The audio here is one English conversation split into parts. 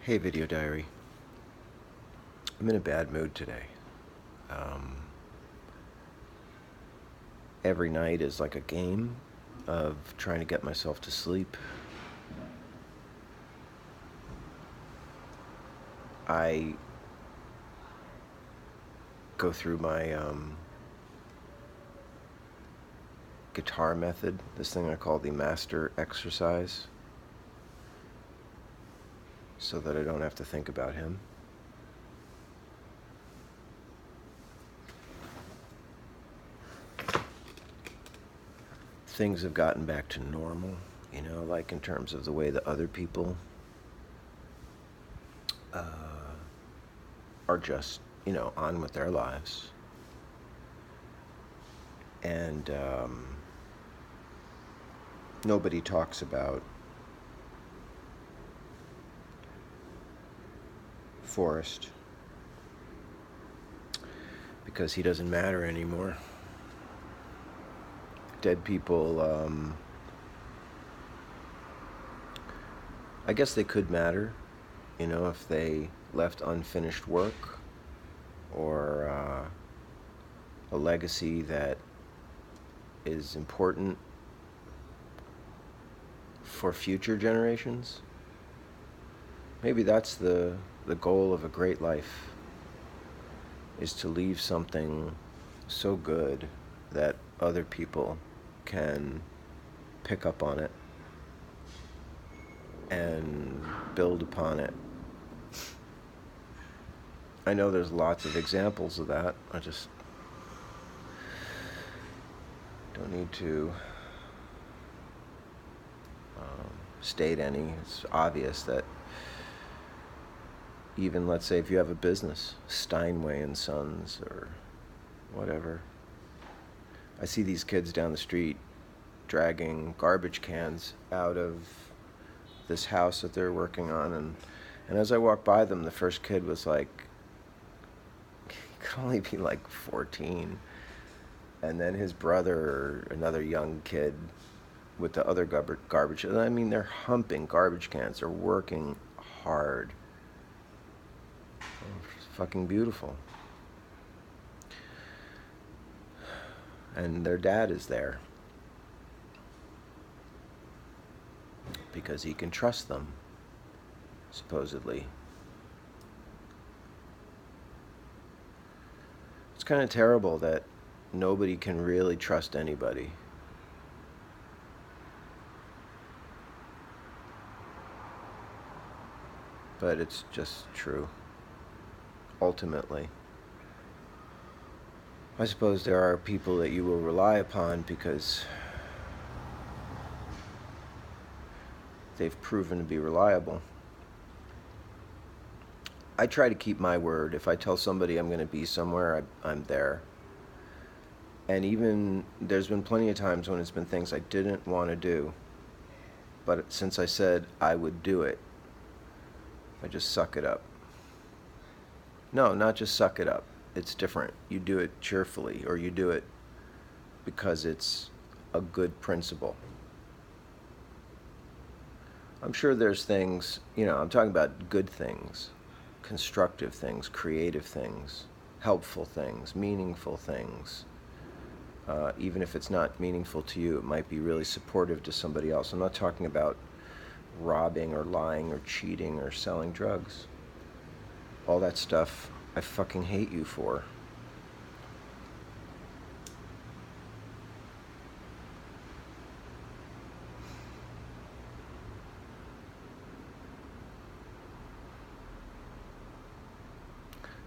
Hey, Video Diary. I'm in a bad mood today. Um, every night is like a game of trying to get myself to sleep. I go through my guitar method, this thing I call the master exercise, so that I don't have to think about him. Things have gotten back to normal, like in terms of the way that other people uh, are just, on with their lives. And nobody talks about Forrest because he doesn't matter anymore. Dead people, I guess they could matter, if they left unfinished work or a legacy that is important for future generations. Maybe that's the goal of a great life, is to leave something so good that other people can pick up on it and build upon it. I know there's lots of examples of that. I just don't need to state any. It's obvious that even, let's say, if you have a business, Steinway and Sons or whatever, I see these kids down the street dragging garbage cans out of this house that they're working on, and as I walk by them, the first kid was like, he could only be like 14, and then his brother or another young kid with the other garbage. I mean, they're humping garbage cans. They're working hard. It's fucking beautiful. And their dad is there because he can trust them, supposedly. It's kind of terrible that nobody can really trust anybody. But it's just true. Ultimately, I suppose there are people that you will rely upon because they've proven to be reliable. I try to keep my word. If I tell somebody I'm going to be somewhere, I'm there. And even there's been plenty of times when it's been things I didn't want to do, but since I said I would do it, I just suck it up. No, not just suck it up. It's different. You do it cheerfully, or you do it because it's a good principle. I'm sure there's things, I'm talking about good things, constructive things, creative things, helpful things, meaningful things. Even if it's not meaningful to you, it might be really supportive to somebody else. I'm not talking about robbing or lying or cheating or selling drugs. All that stuff I fucking hate you for.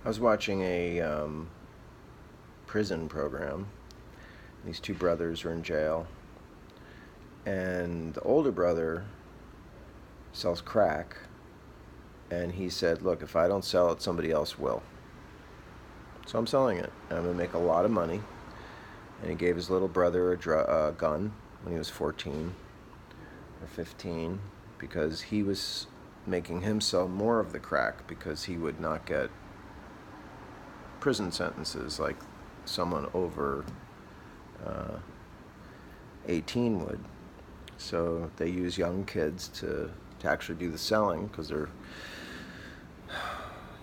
I was watching a prison program. These two brothers are in jail, and the older brother sells crack, and he said, look, if I don't sell it, somebody else will. So I'm selling it, and I'm going to make a lot of money. And he gave his little brother a gun when he was 14 or 15 because he was making him sell more of the crack because he would not get prison sentences like someone over 18 would. So they use young kids to actually do the selling because they're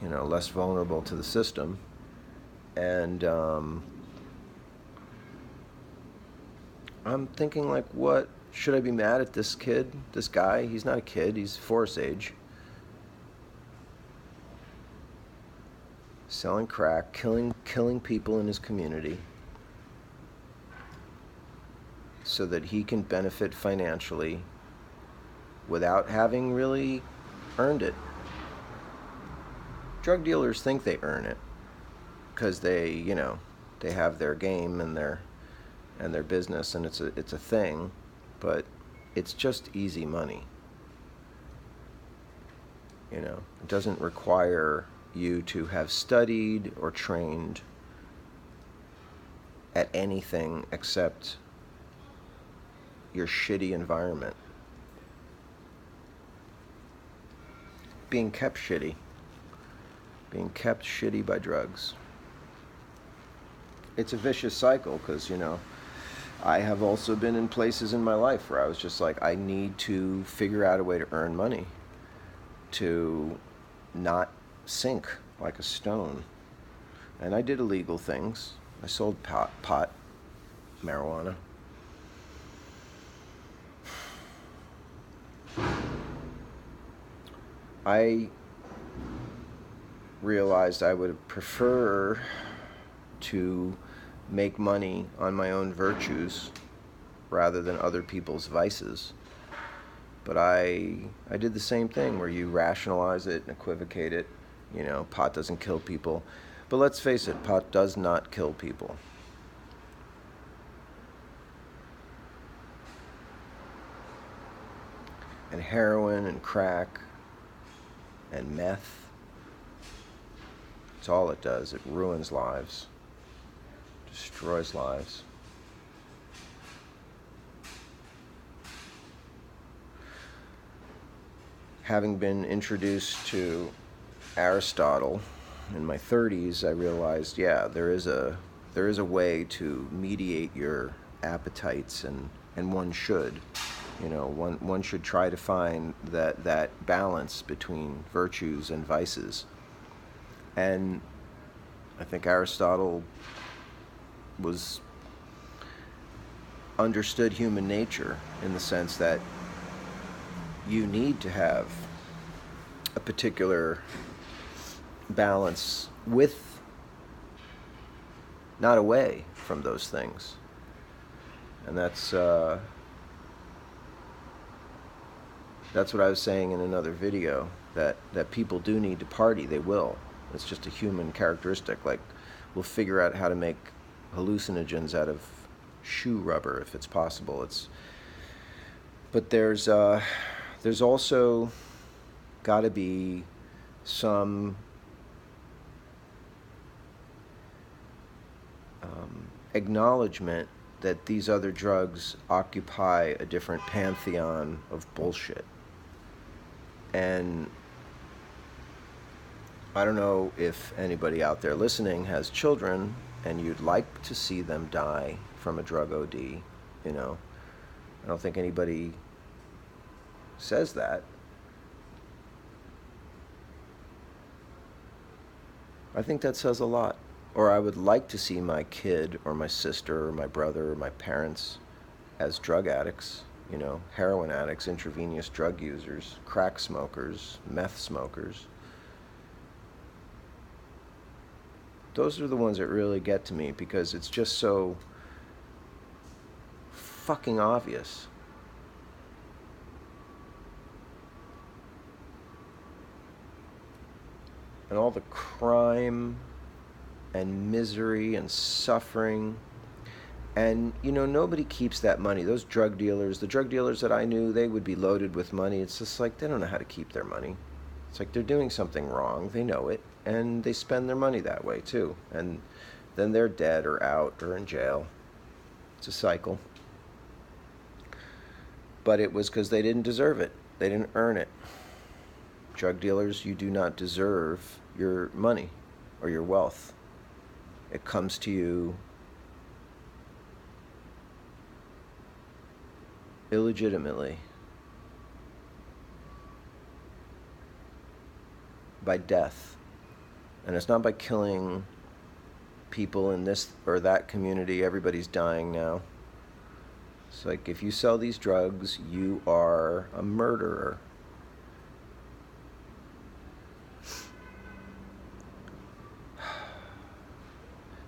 less vulnerable to the system. And I'm thinking, like, what should I be mad at this kid, this guy? He's not a kid, he's Force age. Selling crack, killing people in his community so that he can benefit financially without having really earned it. Drug dealers think they earn it because they have their game and their business, and it's a thing, but it's just easy money. It doesn't require you to have studied or trained at anything except your shitty environment. Being kept shitty by drugs. It's a vicious cycle because, I have also been in places in my life where I was just like, I need to figure out a way to earn money to not sink like a stone. And I did illegal things. I sold pot, marijuana. I realized I would prefer to make money on my own virtues rather than other people's vices. But I did the same thing where you rationalize it and equivocate it. Pot doesn't kill people. But let's face it, pot does not kill people. And heroin and crack and meth, it's all it does. It ruins lives, destroys lives. Having been introduced to Aristotle in my 30s, I realized, there is a way to mediate your appetites, and one should. One should try to find that balance between virtues and vices. And I think Aristotle understood human nature in the sense that you need to have a particular balance with, not away from those things. And that's what I was saying in another video, that people do need to party. They will. It's just a human characteristic. Like, we'll figure out how to make hallucinogens out of shoe rubber if it's possible. But there's also got to be some acknowledgement that these other drugs occupy a different pantheon of bullshit. And I don't know if anybody out there listening has children and you'd like to see them die from a drug OD. I don't think anybody says that. I think that says a lot. Or I would like to see my kid or my sister or my brother or my parents as drug addicts, heroin addicts, intravenous drug users, crack smokers, meth smokers. Those are the ones that really get to me because it's just so fucking obvious. And all the crime and misery and suffering. And, nobody keeps that money. Those drug dealers, the drug dealers that I knew, they would be loaded with money. It's just like they don't know how to keep their money. It's like they're doing something wrong. They know it. And they spend their money that way, too. And then they're dead or out or in jail. It's a cycle. But it was because they didn't deserve it. They didn't earn it. Drug dealers, you do not deserve your money or your wealth. It comes to you illegitimately by death. And it's not by killing people in this or that community. Everybody's dying now. It's like, if you sell these drugs, you are a murderer.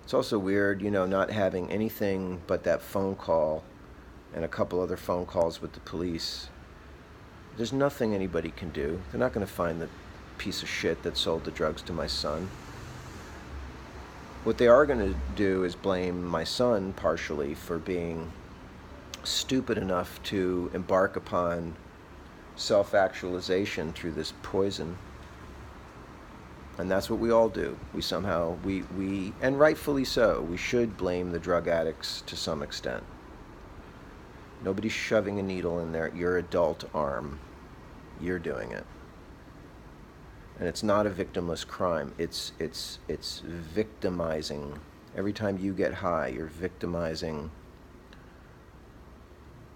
It's also weird, not having anything but that phone call and a couple other phone calls with the police. There's nothing anybody can do. They're not going to find the piece of shit that sold the drugs to my son. What they are going to do is blame my son partially for being stupid enough to embark upon self-actualization through this poison. And that's what we all do. We somehow, and rightfully so, we should blame the drug addicts to some extent. Nobody's shoving a needle in your adult arm. You're doing it. And it's not a victimless crime. It's victimizing. Every time you get high, you're victimizing the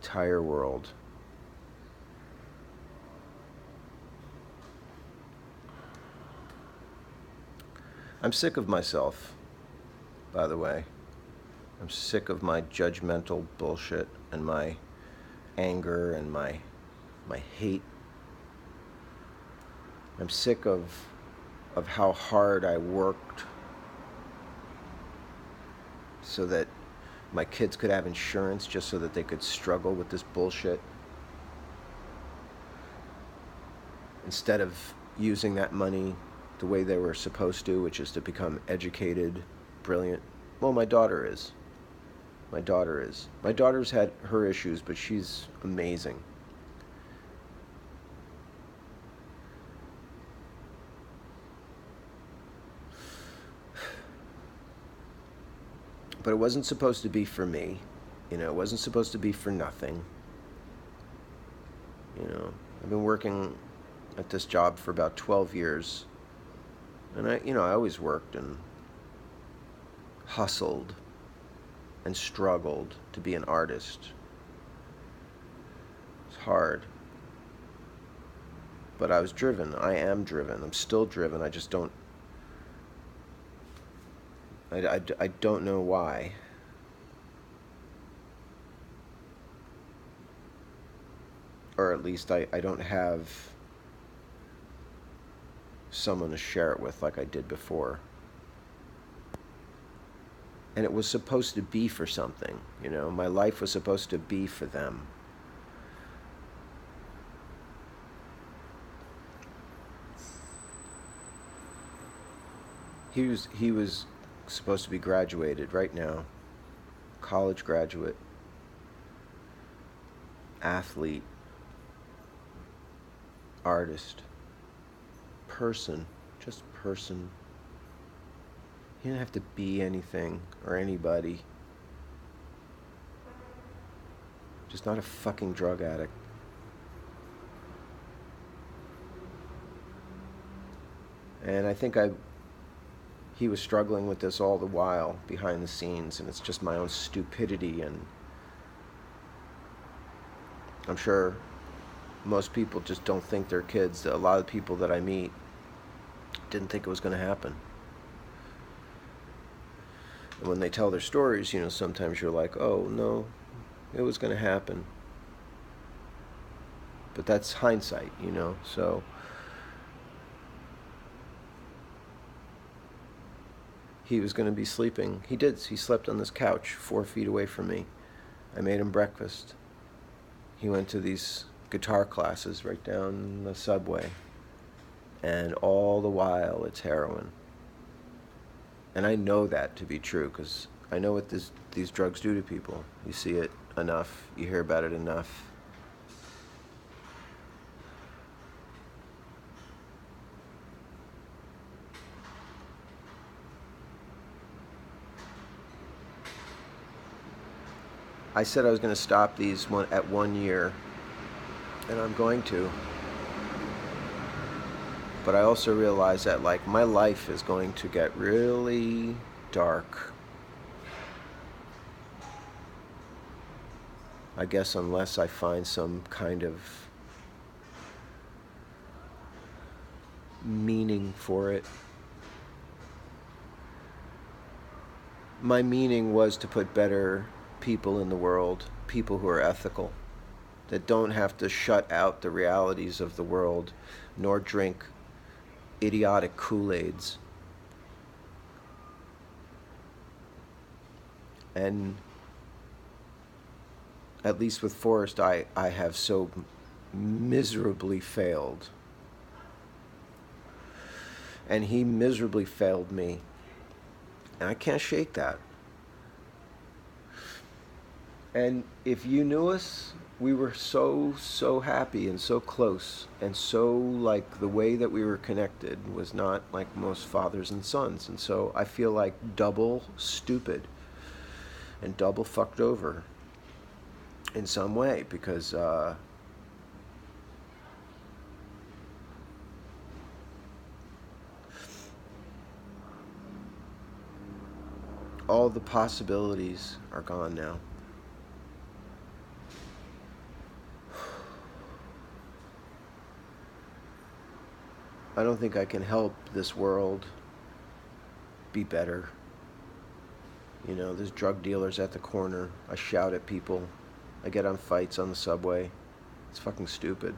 entire world. I'm sick of myself, by the way. I'm sick of my judgmental bullshit and my anger and my hate. I'm sick of how hard I worked so that my kids could have insurance, just so that they could struggle with this bullshit, instead of using that money the way they were supposed to, which is to become educated, brilliant. Well, my daughter is. My daughter's had her issues, but she's amazing. But it wasn't supposed to be for me. It wasn't supposed to be for nothing. I've been working at this job for about 12 years. And I always worked and hustled and struggled to be an artist. It's hard. But I was driven. I am driven. I'm still driven. I just don't... I don't know why. Or at least I don't have someone to share it with like I did before. And it was supposed to be for something, my life was supposed to be for them. He was supposed to be graduated right now, college graduate, athlete, artist, just person. He didn't have to be anything or anybody. Just not a fucking drug addict. And I think he was struggling with this all the while behind the scenes, and it's just my own stupidity. And I'm sure most people just don't think they're kids. A lot of people that I meet didn't think it was going to happen. And when they tell their stories, sometimes you're like, oh no, it was going to happen. But that's hindsight, so he was going to be sleeping. He slept on this couch 4 feet away from me. I made him breakfast. He went to these guitar classes right down the subway. And all the while, it's heroin. And I know that to be true, because I know what these drugs do to people. You see it enough. You hear about it enough. I said I was going to stop these at 1 year, and I'm going to. But I also realize that, my life is going to get really dark. I guess unless I find some kind of meaning for it. my meaning was to put better people in the world, people who are ethical, that don't have to shut out the realities of the world, nor drink idiotic Kool-Aids. And at least with Forrest, I have so miserably failed. And he miserably failed me. And I can't shake that. And if you knew us, we were so happy and so close. And so, like, the way that we were connected was not like most fathers and sons. And so I feel like double stupid and double fucked over in some way, because all the possibilities are gone now. I don't think I can help this world be better. You know, there's drug dealers at the corner. I shout at people. I get on fights on the subway. It's fucking stupid.